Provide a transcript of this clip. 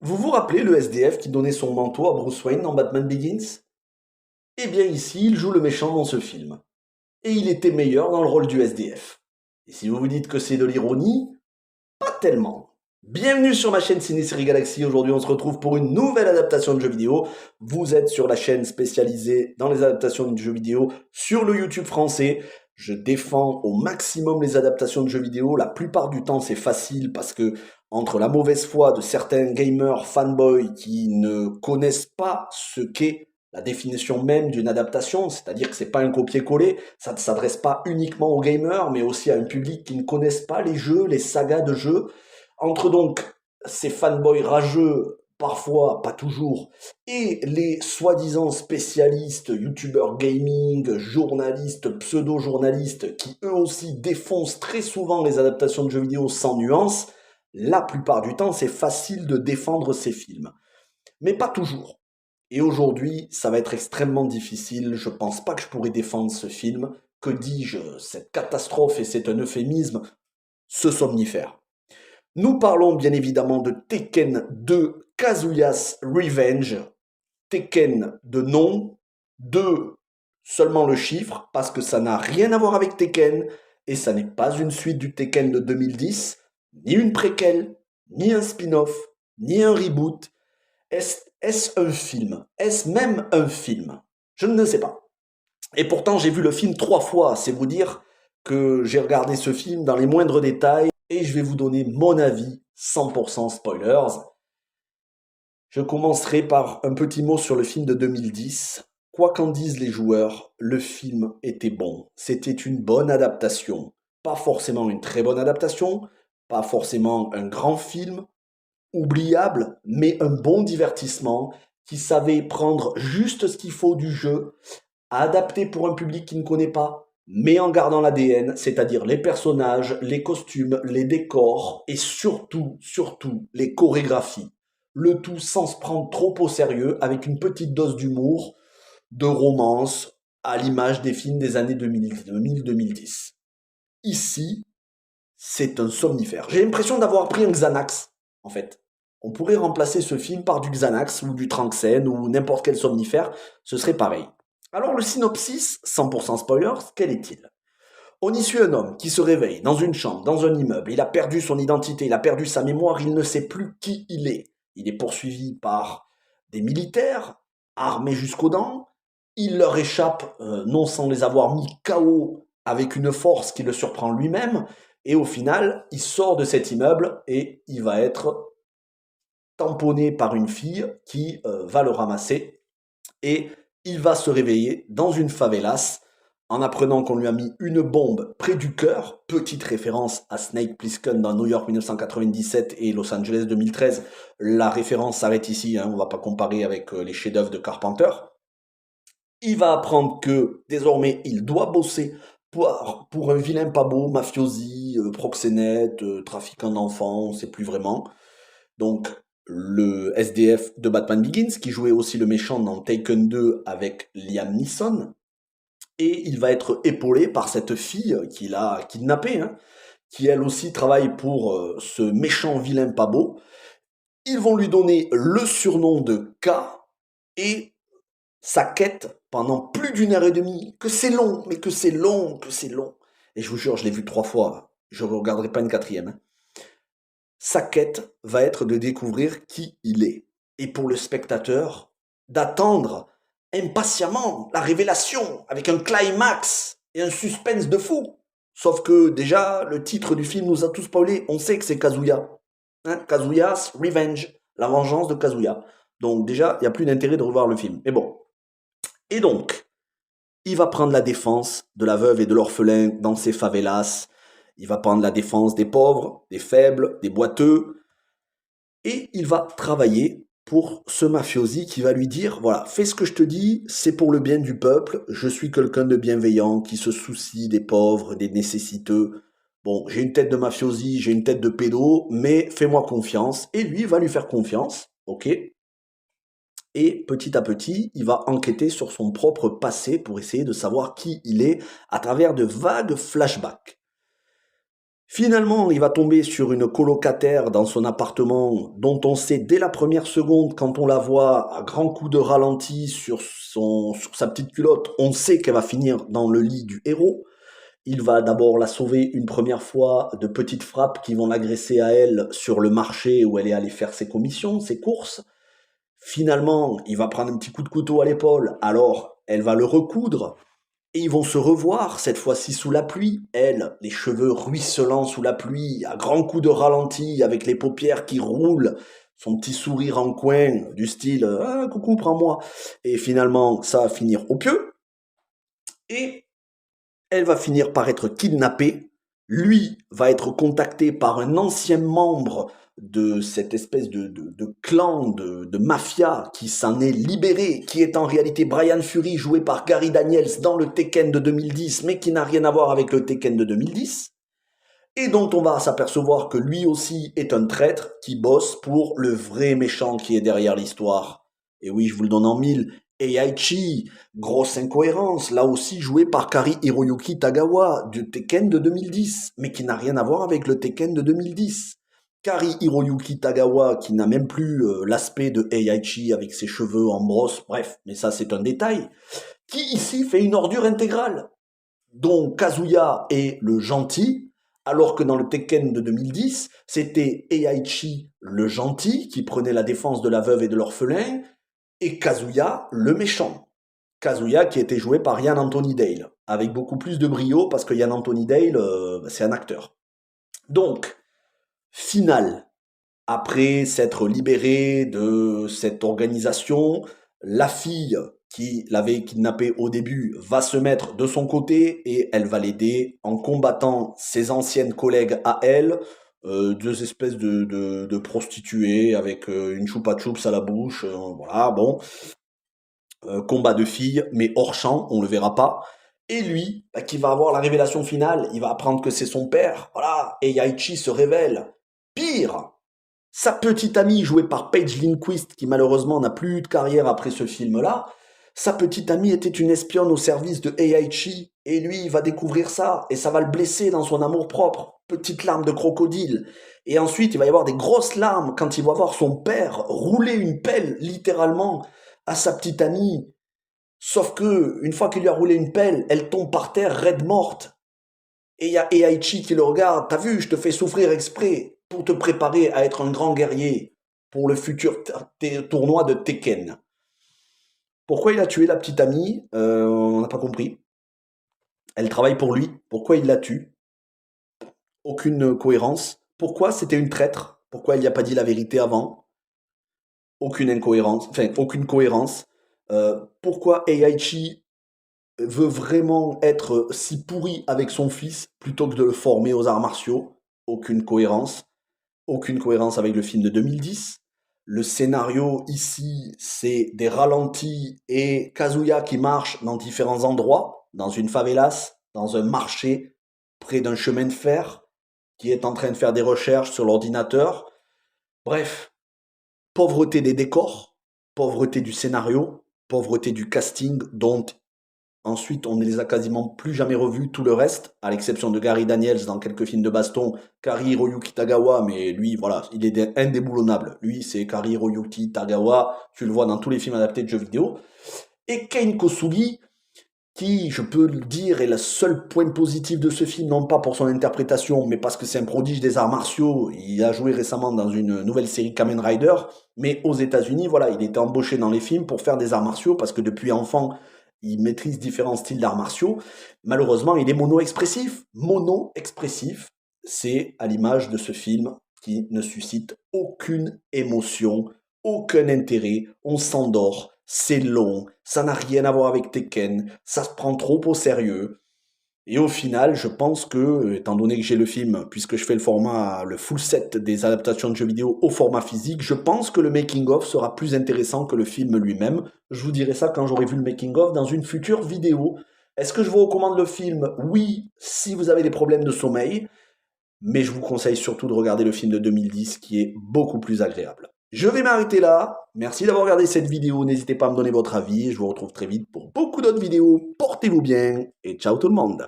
Vous vous rappelez le SDF qui donnait son manteau à Bruce Wayne dans Batman Begins? Eh bien ici, il joue le méchant dans ce film. Et il était meilleur dans le rôle du SDF. Et si vous vous dites que c'est de l'ironie, pas tellement. Bienvenue sur ma chaîne Ciné-Série Galaxy. Aujourd'hui, on se retrouve pour une nouvelle adaptation de jeux vidéo. Vous êtes sur la chaîne spécialisée dans les adaptations de jeux vidéo sur le YouTube français. Je défends au maximum les adaptations de jeux vidéo. La plupart du temps, c'est facile parce que entre la mauvaise foi de certains gamers fanboys qui ne connaissent pas ce qu'est la définition même d'une adaptation, c'est-à-dire que c'est pas un copier-coller, ça ne s'adresse pas uniquement aux gamers, mais aussi à un public qui ne connaissent pas les jeux, les sagas de jeux. Entre donc ces fanboys rageux, parfois, pas toujours, et les soi-disant spécialistes, youtubeurs gaming, journalistes, pseudo-journalistes, qui eux aussi défoncent très souvent les adaptations de jeux vidéo sans nuance, la plupart du temps, c'est facile de défendre ces films. Mais pas toujours. Et aujourd'hui, ça va être extrêmement difficile. Je pense pas que je pourrais défendre ce film. Que dis-je? Cette catastrophe, et c'est un euphémisme, ce somnifère. Nous parlons bien évidemment de Tekken 2 Kazuya's Revenge. Tekken de nom, 2 seulement le chiffre, parce que ça n'a rien à voir avec Tekken, et ça n'est pas une suite du Tekken de 2010, ni une préquelle, ni un spin-off, ni un reboot. Est-ce un film? Est-ce même un film? Je ne le sais pas. Et pourtant, j'ai vu le film 3 fois, c'est vous dire que j'ai regardé ce film dans les moindres détails, et je vais vous donner mon avis 100% spoilers. Je commencerai par un petit mot sur le film de 2010. Quoi qu'en disent les joueurs, le film était bon. C'était une bonne adaptation. Pas forcément une très bonne adaptation, pas forcément un grand film, oubliable, mais un bon divertissement qui savait prendre juste ce qu'il faut du jeu, adapté pour un public qui ne connaît pas, mais en gardant l'ADN, c'est-à-dire les personnages, les costumes, les décors et surtout les chorégraphies. Le tout sans se prendre trop au sérieux, avec une petite dose d'humour, de romance, à l'image des films des années 2000-2010. Ici, c'est un somnifère. J'ai l'impression d'avoir pris un Xanax, en fait. On pourrait remplacer ce film par du Xanax ou du Tranxène ou n'importe quel somnifère, ce serait pareil. Alors le synopsis, 100% spoilers, quel est-il? On y suit un homme qui se réveille dans une chambre, dans un immeuble. Il a perdu son identité, il a perdu sa mémoire, il ne sait plus qui il est. Il est poursuivi par des militaires, armés jusqu'aux dents. Il leur échappe, non sans les avoir mis KO avec une force qui le surprend lui-même. Et au final, il sort de cet immeuble et il va être tamponné par une fille qui va le ramasser. Et il va se réveiller dans une favelas en apprenant qu'on lui a mis une bombe près du cœur, petite référence à Snake Plissken dans New York 1997 et Los Angeles 2013. La référence s'arrête ici, hein, on ne va pas comparer avec les chefs-d'œuvre de Carpenter. Il va apprendre que désormais il doit bosser pour un vilain pas beau, mafiosi, proxénète, trafiquant d'enfants, on ne sait plus vraiment. Donc le SDF de Batman Begins, qui jouait aussi le méchant dans Taken 2 avec Liam Neeson. Et il va être épaulé par cette fille qu'il a kidnappée, hein, qui elle aussi travaille pour ce méchant vilain pas beau. Ils vont lui donner le surnom de K et sa quête pendant plus d'1 heure et demie. Que c'est long, mais que c'est long, que c'est long. Et je vous jure, je l'ai vu 3 fois. Je ne regarderai pas une quatrième. Hein. Sa quête va être de découvrir qui il est. Et pour le spectateur, d'attendre impatiemment la révélation avec un climax et un suspense de fou. Sauf que déjà, le titre du film nous a tous spoilé. On sait que c'est Kazuya. Hein, Kazuya's Revenge, la vengeance de Kazuya. Donc déjà, il n'y a plus d'intérêt de revoir le film. Mais bon. Et donc, il va prendre la défense de la veuve et de l'orphelin dans ces favelas. Il va prendre la défense des pauvres, des faibles, des boiteux. Et il va travailler pour ce mafiosi qui va lui dire, voilà, fais ce que je te dis, c'est pour le bien du peuple, je suis quelqu'un de bienveillant qui se soucie des pauvres, des nécessiteux. Bon, j'ai une tête de mafiosi, j'ai une tête de pédo, mais fais-moi confiance. Et lui va lui faire confiance, ok? Et petit à petit, il va enquêter sur son propre passé pour essayer de savoir qui il est à travers de vagues flashbacks. Finalement, il va tomber sur une colocataire dans son appartement dont on sait dès la première seconde, quand on la voit à grands coups de ralenti sur sa petite culotte, on sait qu'elle va finir dans le lit du héros. Il va d'abord la sauver une première fois de petites frappes qui vont l'agresser à elle sur le marché où elle est allée faire ses commissions, ses courses. Finalement, il va prendre un petit coup de couteau à l'épaule, alors elle va le recoudre. Et ils vont se revoir, cette fois-ci sous la pluie. Elle, les cheveux ruisselants sous la pluie, à grands coups de ralenti, avec les paupières qui roulent, son petit sourire en coin, du style ah, coucou, prends-moi. Et finalement, ça va finir au pieu. Et elle va finir par être kidnappée. Lui va être contacté par un ancien membre de cette espèce de clan, de mafia qui s'en est libéré, qui est en réalité Brian Fury, joué par Gary Daniels dans le Tekken de 2010, mais qui n'a rien à voir avec le Tekken de 2010, et dont on va s'apercevoir que lui aussi est un traître qui bosse pour le vrai méchant qui est derrière l'histoire. Et oui, je vous le donne en mille, Heihachi, grosse incohérence, là aussi joué par Kari Hiroyuki Tagawa du Tekken de 2010, mais qui n'a rien à voir avec le Tekken de 2010. Kari Hiroyuki Tagawa, qui n'a même plus l'aspect de Heihachi avec ses cheveux en brosse, bref, mais ça c'est un détail, qui ici fait une ordure intégrale, dont Kazuya est le gentil, alors que dans le Tekken de 2010, c'était Heihachi le gentil, qui prenait la défense de la veuve et de l'orphelin, et Kazuya le méchant. Kazuya qui était joué par Ian Anthony Dale, avec beaucoup plus de brio, parce que Ian Anthony Dale, c'est un acteur. Donc, finale, après s'être libéré de cette organisation, la fille qui l'avait kidnappé au début va se mettre de son côté et elle va l'aider en combattant ses anciennes collègues à elle, deux espèces de prostituées avec une choupa choups à la bouche, voilà, bon, combat de filles, mais hors champ, on le verra pas. Et lui, bah, qui va avoir la révélation finale, il va apprendre que c'est son père, voilà, et Yaichi se révèle. Pire, sa petite amie, jouée par Paige Lindquist, qui malheureusement n'a plus de carrière après ce film-là, sa petite amie était une espionne au service de Heihachi, et lui, il va découvrir ça, et ça va le blesser dans son amour-propre. Petite larme de crocodile. Et ensuite, il va y avoir des grosses larmes quand il va voir son père rouler une pelle, littéralement, à sa petite amie. Sauf que, une fois qu'il lui a roulé une pelle, elle tombe par terre, raide morte. Et il y a Heihachi qui le regarde. T'as vu, je te fais souffrir exprès pour te préparer à être un grand guerrier pour le futur tournoi de Tekken. Pourquoi il a tué la petite amie On n'a pas compris. Elle travaille pour lui. Pourquoi il la tue? Aucune cohérence. Pourquoi c'était une traître? Pourquoi il n'y a pas dit la vérité avant? Aucune incohérence. Enfin, aucune cohérence. Pourquoi Heihachi veut vraiment être si pourri avec son fils plutôt que de le former aux arts martiaux? Aucune cohérence. Aucune cohérence avec le film de 2010. Le scénario ici, c'est des ralentis et Kazuya qui marche dans différents endroits, dans une favelas, dans un marché, près d'un chemin de fer, qui est en train de faire des recherches sur l'ordinateur. Bref, pauvreté des décors, pauvreté du scénario, pauvreté du casting, dont ensuite, on ne les a quasiment plus jamais revus, tout le reste, à l'exception de Gary Daniels dans quelques films de baston, Kari Hiroyuki Tagawa, mais lui, voilà, il est indéboulonnable. Lui, c'est Kari Hiroyuki Tagawa, tu le vois dans tous les films adaptés de jeux vidéo. Et Ken Kosugi, qui, je peux le dire, est le seul point positif de ce film, non pas pour son interprétation, mais parce que c'est un prodige des arts martiaux. Il a joué récemment dans une nouvelle série Kamen Rider, mais aux États-Unis, voilà, il était embauché dans les films pour faire des arts martiaux, parce que depuis enfant, il maîtrise différents styles d'arts martiaux. Malheureusement, il est mono-expressif. Mono-expressif, c'est à l'image de ce film qui ne suscite aucune émotion, aucun intérêt. On s'endort, c'est long, ça n'a rien à voir avec Tekken, ça se prend trop au sérieux. Et au final, je pense que, étant donné que j'ai le film, puisque je fais le full set des adaptations de jeux vidéo au format physique, je pense que le making-of sera plus intéressant que le film lui-même. Je vous dirai ça quand j'aurai vu le making-of dans une future vidéo. Est-ce que je vous recommande le film? Oui, si vous avez des problèmes de sommeil, mais je vous conseille surtout de regarder le film de 2010 qui est beaucoup plus agréable. Je vais m'arrêter là. Merci d'avoir regardé cette vidéo. N'hésitez pas à me donner votre avis. Je vous retrouve très vite pour beaucoup d'autres vidéos. Portez-vous bien et ciao tout le monde.